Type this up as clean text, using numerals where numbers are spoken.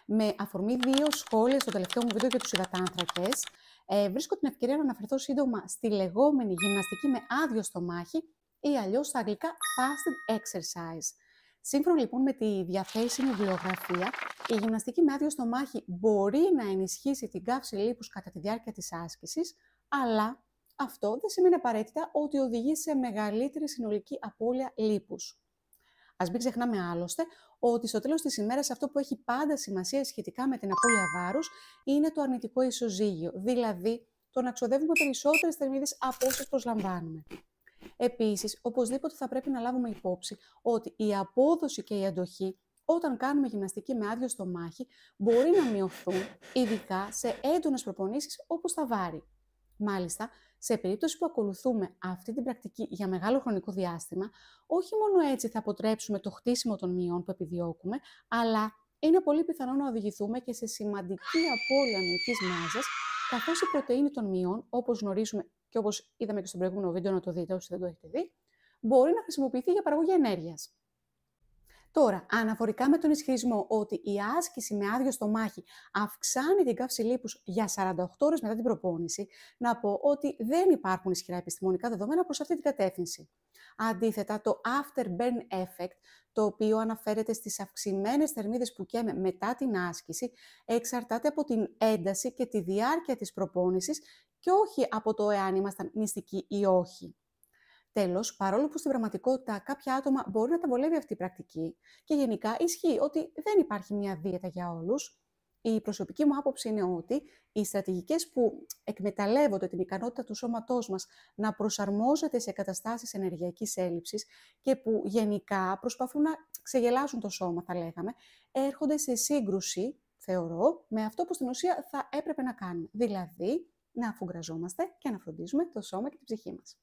Με αφορμή δύο σχόλια στο τελευταίο μου βίντεο για τους υδατάνθρακες, βρίσκω την ευκαιρία να αναφερθώ σύντομα στη λεγόμενη γυμναστική με άδειο στομάχι ή αλλιώς στα αγγλικά fasted exercise. Σύμφωνα λοιπόν με τη διαθέσιμη βιβλιογραφία, η γυμναστική με άδειο στομάχι μπορεί να ενισχύσει την καύση λίπους κατά τη διάρκεια της άσκησης, αλλά αυτό δεν σημαίνει απαραίτητα ότι οδηγεί σε μεγαλύτερη συνολική απώλεια λίπους. Ας μην ξεχνάμε άλλωστε ότι στο τέλος της ημέρας αυτό που έχει πάντα σημασία σχετικά με την απώλεια βάρους είναι το αρνητικό ισοζύγιο, δηλαδή το να ξοδεύουμε περισσότερες θερμίδες από όσες προσλαμβάνουμε. Επίσης, οπωσδήποτε θα πρέπει να λάβουμε υπόψη ότι η απόδοση και η αντοχή όταν κάνουμε γυμναστική με άδειο στομάχι μπορεί να μειωθούν, ειδικά σε έντονες προπονήσεις όπως τα βάρη. Μάλιστα, σε περίπτωση που ακολουθούμε αυτή την πρακτική για μεγάλο χρονικό διάστημα, όχι μόνο έτσι θα αποτρέψουμε το χτίσιμο των μειών που επιδιώκουμε, αλλά είναι πολύ πιθανό να οδηγηθούμε και σε σημαντική απώλεια μυϊκής μάζας, καθώς η πρωτεΐνη των μειών, όπως γνωρίζουμε και όπως είδαμε και στο προηγούμενο βίντεο, να το δείτε όσοι δεν το έχετε δει, μπορεί να χρησιμοποιηθεί για παραγωγή ενέργειας. Τώρα, αναφορικά με τον ισχυρισμό ότι η άσκηση με άδειο στομάχι αυξάνει την καύση λίπους για 48 ώρες μετά την προπόνηση, να πω ότι δεν υπάρχουν ισχυρά επιστημονικά δεδομένα προς αυτή την κατεύθυνση. Αντίθετα, το after-burn effect, το οποίο αναφέρεται στις αυξημένες θερμίδες που καίμε μετά την άσκηση, εξαρτάται από την ένταση και τη διάρκεια της προπόνησης και όχι από το εάν ήμασταν νηστικοί ή όχι. Τέλος, παρόλο που στην πραγματικότητα κάποια άτομα μπορεί να τα βολεύει αυτή η πρακτική και γενικά ισχύει ότι δεν υπάρχει μια δίαιτα για όλους, η προσωπική μου άποψη είναι ότι οι στρατηγικές που εκμεταλλεύονται την ικανότητα του σώματός μας να προσαρμόζεται σε καταστάσεις ενεργειακής έλλειψης και που γενικά προσπαθούν να ξεγελάσουν το σώμα, θα λέγαμε, έρχονται σε σύγκρουση, θεωρώ, με αυτό που στην ουσία θα έπρεπε να κάνουμε. Δηλαδή, να αφουγκραζόμαστε και να φροντίζουμε το σώμα και την ψυχή μας.